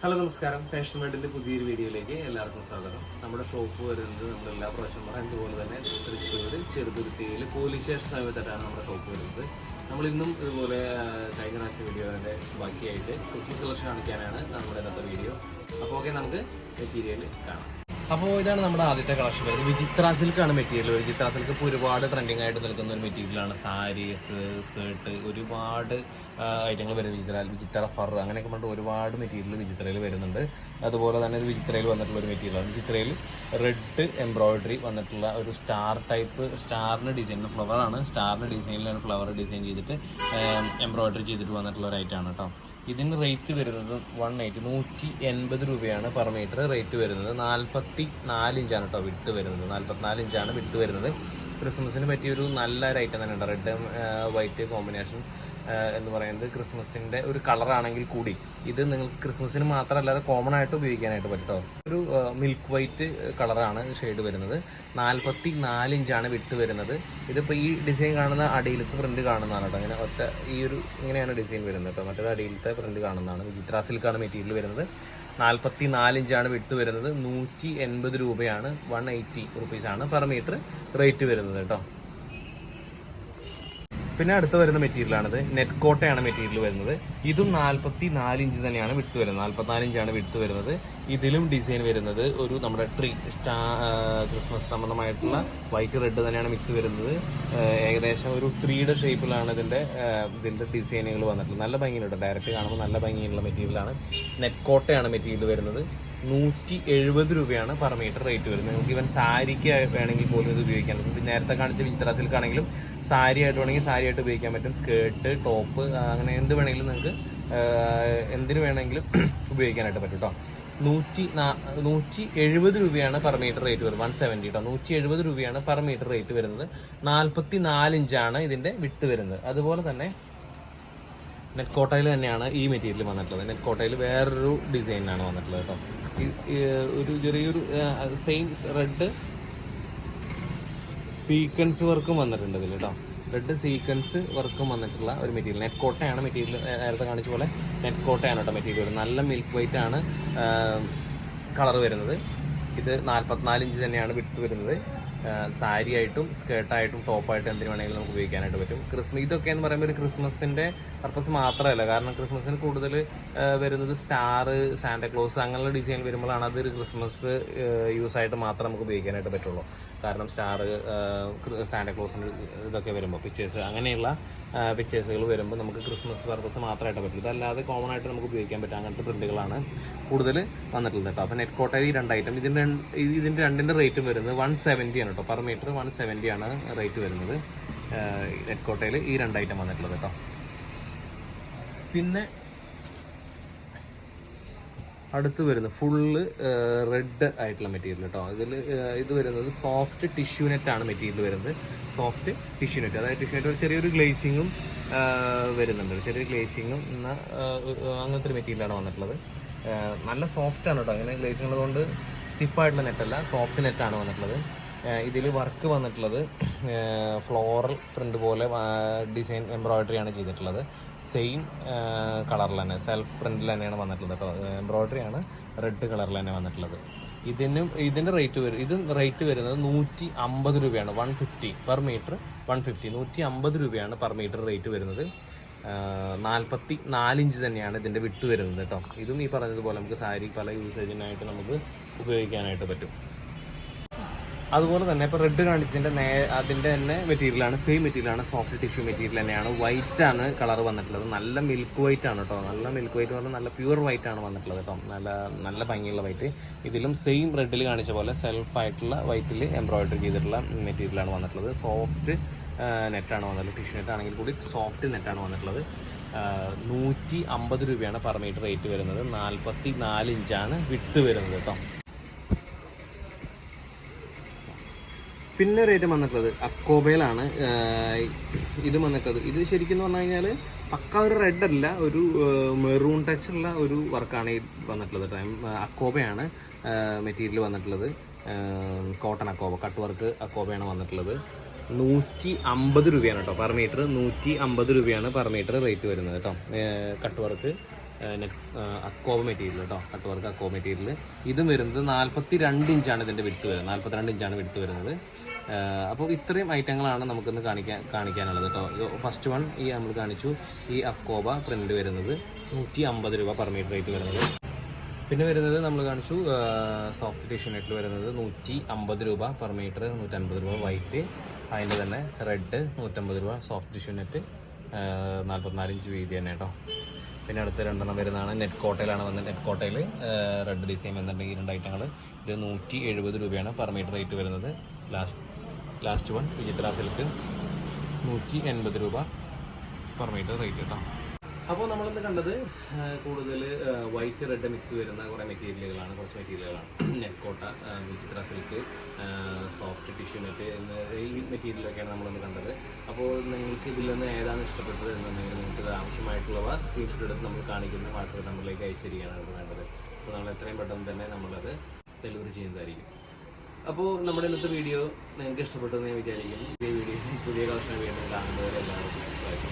Hello നമസ്കാരം. Fashion വേൾഡിന്റെ പുതിയൊരു വീഡിയോയിലേക്ക് എല്ലാവർക്കും സ്വാഗതം. നമ്മുടെ ഷോപ്പ് വരുന്നത് നമ്മൾ എല്ലാ പ്രാവശ്യം അതുപോലെ തന്നെ തൃശ്ശൂർ ചെറുതുരുത്തിയിൽ പോലീസ് സ്റ്റേഷൻ സമയത്തായിട്ടാണ് നമ്മുടെ ഷോപ്പ് വരുന്നത്. നമ്മൾ ഇന്നും ഇതുപോലെ കഴിഞ്ഞ പ്രാവശ്യം വീഡിയോയുടെ ബാക്കിയായിട്ട് ക്രിസ്മസ് കളക്ഷൻ കാണിക്കാനാണ് നമ്മുടെ ഇന്നത്തെ വീഡിയോ. അപ്പോൾ ഓക്കെ, നമുക്ക് മെറ്റീരിയൽ കാണാം. അപ്പോൾ ഇതാണ് നമ്മുടെ ആദ്യത്തെ കളക്ഷൻ വരുന്നത്. വിചിത്ര സിൽക്കാണ് മെറ്റീരിയൽ. വിചിത്ര സിൽക്ക് ഇപ്പോൾ ഒരുപാട് ട്രെൻഡിങ് ആയിട്ട് നിൽക്കുന്ന ഒരു മെറ്റീരിയലാണ്. സാരീസ്, സ്കേർട്ട്, ഒരുപാട് ഐറ്റങ്ങൾ വരുന്നത്. വിചിത്ര ഫർ അങ്ങനെയൊക്കെ പറഞ്ഞിട്ട് ഒരുപാട് മെറ്റീരിയൽ വിചിത്രയിൽ വരുന്നുണ്ട്. അതുപോലെ തന്നെ ഒരു വിചിത്രയിൽ വന്നിട്ടുള്ള ഒരു മെറ്റീരിയലാണ്. വിചിത്രയിൽ റെഡ് എംബ്രോയിഡറി വന്നിട്ടുള്ള ഒരു സ്റ്റാർ ടൈപ്പ്, സ്റ്റാറിൻ്റെ ഡിസൈൻ, ഫ്ലവറാണ്. സ്റ്റാറിൻ്റെ ഡിസൈനിലാണ് ഫ്ലവർ ഡിസൈൻ ചെയ്തിട്ട് എംബ്രോയിഡറി ചെയ്തിട്ട് വന്നിട്ടുള്ള ഒരു ഐറ്റമാണ് കേട്ടോ. ഇതിന് റേറ്റ് വരുന്നത് 180 രൂപയാണ് പെർ മീറ്റർ റേറ്റ് വരുന്നത്. 44 ഇഞ്ചാണ് കേട്ടോ വിട്ട് വരുന്നത്. 44 ഇഞ്ചാണ് വിട്ട് വരുന്നത്. ക്രിസ്മസിന് പറ്റിയൊരു നല്ലൊരു ഐറ്റം തന്നെ ഉണ്ട്. റെഡ് വൈറ്റ് കോമ്പിനേഷൻ എന്ന് പറയുന്നത് ക്രിസ്മസിൻ്റെ ഒരു കളറാണെങ്കിൽ കൂടി ഇത് നിങ്ങൾക്ക് ക്രിസ്മസിന് മാത്രമല്ലാതെ കോമൺ ആയിട്ട് ഉപയോഗിക്കാനായിട്ട് പറ്റും. ഒരു മിൽക്ക് വൈറ്റ് കളറാണ് ഷെയ്ഡ് വരുന്നത്. 44 ഇഞ്ചാണ് വിട്ട് വരുന്നത്. ഇതിപ്പോൾ ഈ ഡിസൈൻ കാണുന്ന അടിയിലത്തെ പ്രിന്റ് കാണുന്നതാണ് കേട്ടോ. അങ്ങനെ ഒറ്റ ഈ ഒരു ഇങ്ങനെയാണ് ഡിസൈൻ വരുന്നത് കേട്ടോ. മറ്റേത് അടിയിലത്തെ പ്രിന്റ് കാണുന്നതാണ്. വിചിത്ര സിൽക്കാണ് മെറ്റീരിയൽ വരുന്നത്. 44 ഇഞ്ചാണ് വിട്ട് വരുന്നത്. 180 രൂപയാണ്, 180 റുപ്പീസാണ് പെർ മീറ്റർ റേറ്റ് വരുന്നത് കേട്ടോ. പിന്നെ അടുത്ത് വരുന്ന മെറ്റീരിയലാണിത്. നെറ്റ് കോട്ടയാണ് മെറ്റീരിയൽ വരുന്നത്. ഇതും 44 ഇഞ്ച് തന്നെയാണ് വിട്ട് വരുന്നത്. 44 ഇഞ്ചാണ് വിട്ട് വരുന്നത്. ഇതിലും ഡിസൈൻ വരുന്നത് ഒരു നമ്മുടെ ട്രീ ക്രിസ്മസ് സംബന്ധമായിട്ടുള്ള വൈറ്റ് റെഡ് തന്നെയാണ് മിക്സ് വരുന്നത്. ഏകദേശം ഒരു ട്രീയുടെ ഷേപ്പിലാണ് ഇതിന്റെ ഡിസൈനുകൾ വന്നിട്ടുള്ളത്. നല്ല ഭംഗിയുണ്ട്. ഡയറക്റ്റ് കാണുമ്പോൾ നല്ല ഭംഗിയുള്ള മെറ്റീരിയലാണ്. നെറ്റ് കോട്ടയാണ് മെറ്റീരിയൽ വരുന്നത്. 170 രൂപയാണ് പെർ മീറ്റർ റേറ്റ് വരുന്നത്. നിങ്ങൾക്ക് ഇവൻ സാരിക്ക് വേണമെങ്കിൽ പോലും ഇത് ഉപയോഗിക്കാൻ പറ്റും. നേരത്തെ കാണിച്ച വിചിത്ര സിൽക്ക് ആണെങ്കിലും സാരി ആയിട്ട് വേണമെങ്കിൽ സാരി ആയിട്ട് ഉപയോഗിക്കാൻ പറ്റും. സ്കേർട്ട്, ടോപ്പ്, അങ്ങനെ എന്ത് വേണമെങ്കിലും നിങ്ങൾക്ക് എന്തിനു വേണമെങ്കിലും ഉപയോഗിക്കാനായിട്ട് പറ്റും കേട്ടോ. 170 രൂപയാണ് പെർ മീറ്റർ റേറ്റ് വരുന്നത്. 170 കേട്ടോ. 170 രൂപയാണ് പെർ മീറ്റർ റേറ്റ് വരുന്നത്. 44 ഇഞ്ചാണ് ഇതിന്റെ വിട്ട് വരുന്നത്. അതുപോലെ തന്നെ നെറ്റ് കോട്ടയിൽ തന്നെയാണ് ഈ മെറ്റീരിയൽ വന്നിട്ടുള്ളത്. നെറ്റ് കോട്ടയിൽ വേറൊരു ഡിസൈനാണ് വന്നിട്ടുള്ളത് കേട്ടോ. ഒരു ചെറിയൊരു സെയിം റെഡ് സീക്വൻസ് വർക്കും വന്നിട്ടുണ്ട് ഇതിൽ കേട്ടോ. റെഡ് സീക്വൻസ് വർക്കും വന്നിട്ടുള്ള ഒരു മെറ്റീരിയൽ. നെറ്റ് കോട്ടയാണ് മെറ്റീരിയൽ. നേരത്തെ കാണിച്ച പോലെ നെറ്റ് കോട്ടയാണ് കേട്ടോ മെറ്റീരിയൽ. നല്ല മിൽക്ക് വൈറ്റ് ആണ് കളർ വരുന്നത്. ഇത് 44 ഇഞ്ച് തന്നെയാണ് വിട്ട് വരുന്നത്. സാരി ആയിട്ടും സ്കേർട്ടായിട്ടും ടോപ്പായിട്ടും എന്തിനു വേണമെങ്കിലും നമുക്ക് ഉപയോഗിക്കാനായിട്ട് പറ്റും. ഇതൊക്കെ എന്ന് പറയുമ്പോൾ ഒരു ക്രിസ്മസിന്റെ പർപ്പസ് മാത്രമല്ല. കാരണം ക്രിസ്മസിന് കൂടുതൽ വരുന്നത് സ്റ്റാർ, സാന്റാക്ലോസ് അങ്ങനെയുള്ള ഡിസൈൻ വരുമ്പോഴാണ് അതൊരു ക്രിസ്മസ് യൂസ് ആയിട്ട് മാത്രം നമുക്ക് ഉപയോഗിക്കാനായിട്ട് പറ്റുള്ളൂ. കാരണം സ്റ്റാർ, സാന്റാക്ലോസിൻ്റെ ഇതൊക്കെ വരുമ്പോൾ പിക്ചേഴ്സ്, അങ്ങനെയുള്ള പിക്ചേഴ്സുകൾ വരുമ്പോൾ നമുക്ക് ക്രിസ്മസ് പർപ്പസ് മാത്രമായിട്ട് പറ്റും. ഇതല്ലാതെ കോമൺ ആയിട്ട് നമുക്ക് ഉപയോഗിക്കാൻ പറ്റും. അങ്ങനത്തെ പ്രിന്റുകളാണ് കൂടുതൽ വന്നിട്ടുള്ളത് കേട്ടോ. അപ്പോൾ നെറ്റ് കോട്ടയിൽ ഈ 2 ഐറ്റം, ഇതിൻ്റെ രണ്ടിൻ്റെ റേറ്റും വരുന്നത് 170 ആണ് കേട്ടോ. പെർ മീറ്റർ 170 ആണ് റേറ്റ് വരുന്നത്. നെറ്റ് കോട്ടയിൽ ഈ 2 ഐറ്റം വന്നിട്ടുള്ളത് കേട്ടോ. പിന്നെ അടുത്ത് വരുന്നത് ഫുള്ള് റെഡ് ആയിട്ടുള്ള മെറ്റീരിയൽ കേട്ടോ. ഇത് വരുന്നത് സോഫ്റ്റ് ടിഷ്യൂ നെറ്റാണ് മെറ്റീരിയൽ വരുന്നത്. സോഫ്റ്റ് ടിഷ്യൂ നെറ്റ്, അതായത് ടിഷ്യൂ നെറ്റ് ചെറിയൊരു ഗ്ലേസിങ്ങും വരുന്നുണ്ട്. ചെറിയൊരു ഗ്ലേസിങ്ങും അങ്ങനത്തെ ഒരു മെറ്റീരിയലാണ് വന്നിട്ടുള്ളത്. നല്ല സോഫ്റ്റ് ആണ് കേട്ടോ. അങ്ങനെ ഗ്ലേസിങ് ഉള്ളതുകൊണ്ട് സ്റ്റിഫായിട്ടുള്ള നെറ്റല്ല, സോഫ്റ്റ് നെറ്റാണ് വന്നിട്ടുള്ളത്. ഇതിൽ വർക്ക് വന്നിട്ടുള്ളത് ഫ്ലോറൽ പ്രിന്റ് പോലെ ഡിസൈൻ എംബ്രോയിഡറി ആണ് ചെയ്തിട്ടുള്ളത്. സെയിം കളറിൽ തന്നെ സെൽഫ് പ്രിന്റിൽ തന്നെയാണ് വന്നിട്ടുള്ളത് കേട്ടോ. എംബ്രോയിഡറി ആണ് റെഡ് കളറിൽ തന്നെ വന്നിട്ടുള്ളത്. ഇതിൻ്റെ റേറ്റ് വരുന്നത് 150 രൂപയാണ്. 150 പെർ മീറ്റർ 150 150 രൂപയാണ് പെർ മീറ്റർ റേറ്റ് വരുന്നത്. 44 ഇഞ്ച് തന്നെയാണ് ഇതിൻ്റെ വിട്ട് വരുന്നത് കേട്ടോ. ഇതും ഈ പറഞ്ഞതുപോലെ നമുക്ക് സാരി പല യൂസേജിനായിട്ട് നമുക്ക് ഉപയോഗിക്കാനായിട്ട് പറ്റും. അതുപോലെ തന്നെ ഇപ്പോൾ റെഡ് കാണിച്ചതിൻ്റെ അതിൻ്റെ തന്നെ മെറ്റീരിയലാണ്, സെയിം മെറ്റീരിയലാണ്, സോഫ്റ്റ് ടിഷ്യൂ മെറ്റീരിയൽ തന്നെയാണ്. വൈറ്റ് ആണ് കളർ വന്നിട്ടുള്ളത്. നല്ല മിൽക്ക് വൈറ്റ് ആണ് കേട്ടോ. നല്ല മിൽക്ക് വൈറ്റ് പറഞ്ഞാൽ നല്ല പ്യുവർ വൈറ്റ് ആണ് വന്നിട്ടുള്ളത് കേട്ടോ. നല്ല ഭംഗിയുള്ള വൈറ്റ്. ഇതിലും സെയിം റെഡിൽ കാണിച്ച പോലെ സെൽഫായിട്ടുള്ള വൈറ്റിൽ എംബ്രോയിഡറി ചെയ്തിട്ടുള്ള മെറ്റീരിയലാണ് വന്നിട്ടുള്ളത്. സോഫ്റ്റ് നെറ്റാണ് വന്നിട്ടുള്ളത്. ടിഷ്യൂ നെറ്റ് ആണെങ്കിൽ കൂടി സോഫ്റ്റ് നെറ്റാണ് വന്നിട്ടുള്ളത്. 150 രൂപയാണ് പെർ മീറ്റർ റേറ്റ് വരുന്നത്. 44 ഇഞ്ചാണ് വിട്ട് വരുന്നത് കേട്ടോ. പിന്നെ ഒരു ഐറ്റം വന്നിട്ടുള്ളത് അക്കോബയിലാണ്. ഇത് വന്നിട്ടുള്ളത്, ഇത് ശരിക്കും പറഞ്ഞു കഴിഞ്ഞാൽ പക്ക ഒരു റെഡ് അല്ല, ഒരു മെറൂൺ ടച്ച് ഉള്ള ഒരു വർക്കാണ് ഈ വന്നിട്ടുള്ളത്. അക്കോബയാണ് മെറ്റീരിയൽ വന്നിട്ടുള്ളത്. കോട്ടൺ അക്കോബ, കട്ട് വർക്ക് അക്കോബയാണ് വന്നിട്ടുള്ളത്. 150 രൂപയാണ് കേട്ടോ പെർ മീറ്റർ. 150 രൂപയാണ് പെർ മീറ്റർ റേറ്റ് വരുന്നത് കേട്ടോ. കട്ട് വർക്ക് അക്കോബ മെറ്റീരിയൽ കേട്ടോ, കട്ട് വർക്ക് അക്കോബ മെറ്റീരിയൽ. ഇതും വരുന്നത് 42 ഇഞ്ചാണ് ഇതിൻ്റെ വിഡ്ത്ത് വരുന്നത്, 42 ഇഞ്ചാണ് വിഡ്ത്ത് വരുന്നത്. അപ്പോൾ ഇത്രയും ഐറ്റങ്ങളാണ് നമുക്കൊന്ന് കാണിക്കാനുള്ളത് കേട്ടോ. ഫസ്റ്റ് വൺ ഈ നമ്മൾ കാണിച്ചു, ഈ അക്കോബ പ്രിൻ്റ് വരുന്നത് 150 രൂപ പെർ മീറ്റർ റേറ്റ് വരുന്നത്. പിന്നെ വരുന്നത് നമ്മൾ കാണിച്ചു സോഫ്റ്റ് ടിഷ്യൂ നെറ്റിൽ വരുന്നത് 150 രൂപ പെർ മീറ്റർ, 150 രൂപ വൈറ്റ്. അതിൻ്റെ തന്നെ റെഡ് 150 രൂപ സോഫ്റ്റ് ടിഷ്യൂ നെറ്റ്, 44 ഇഞ്ച് വീതി തന്നെ കേട്ടോ. പിന്നെ അടുത്ത രണ്ടെണ്ണം വരുന്നതാണ് നെറ്റ് കോട്ടയിലാണ് വന്നത്. നെറ്റ് കോട്ടയിൽ റെഡ് ഡിസൈൻ എന്നുണ്ടെങ്കിൽ 2 ഐറ്റങ്ങൾ. ഇത് 170 രൂപയാണ് പെർ മീറ്റർ റേറ്റ് വരുന്നത്. ലാസ്റ്റ് വൺ വിചിത്ര സിൽക്ക് 180 രൂപ പെർ മീറ്റർ റേറ്റ് കേട്ടോ. അപ്പോൾ നമ്മളിന്ന് കണ്ടത് കൂടുതൽ വൈറ്റ് റെഡ് മിക്സ് വരുന്ന കുറേ മെറ്റീരിയലുകളാണ്, കുറച്ച് മെറ്റീരിയലുകളാണ്. നെറ്റ് കോട്ട, വിചിത്ര സിൽക്ക്, സോഫ്റ്റ് ടിഷ്യൂ നെറ്റ് ഈ മെറ്റീരിയലൊക്കെയാണ് നമ്മളിന്ന് കണ്ടത്. അപ്പോൾ നിങ്ങൾക്ക് ഇതിൽ നിന്ന് ഏതാണ് ഇഷ്ടപ്പെട്ടത് എന്നുണ്ടെങ്കിൽ നിങ്ങൾക്ക് ആവശ്യമായിട്ടുള്ളവ സ്ക്രീൻഷോട്ട് എടുത്ത് നമ്മൾ കാണിക്കുന്ന വാട്സപ്പ് നമ്പറിലേക്ക് അയച്ചിരിക്കുകയാണ് വേണ്ടത്. അപ്പോൾ നമ്മൾ എത്രയും പെട്ടെന്ന് തന്നെ നമ്മളത് ഡെലിവറി ചെയ്യുന്നതായിരിക്കും. അപ്പോൾ നമ്മുടെ ഇന്നത്തെ വീഡിയോ നിങ്ങൾക്ക് ഇഷ്ടപ്പെട്ടെന്ന് ഞാൻ വിചാരിക്കുന്നു. ഈ വീഡിയോ പുതിയ കളക്ഷൻ വീണ്ടും കാണുന്നവരെല്ലാവർക്കും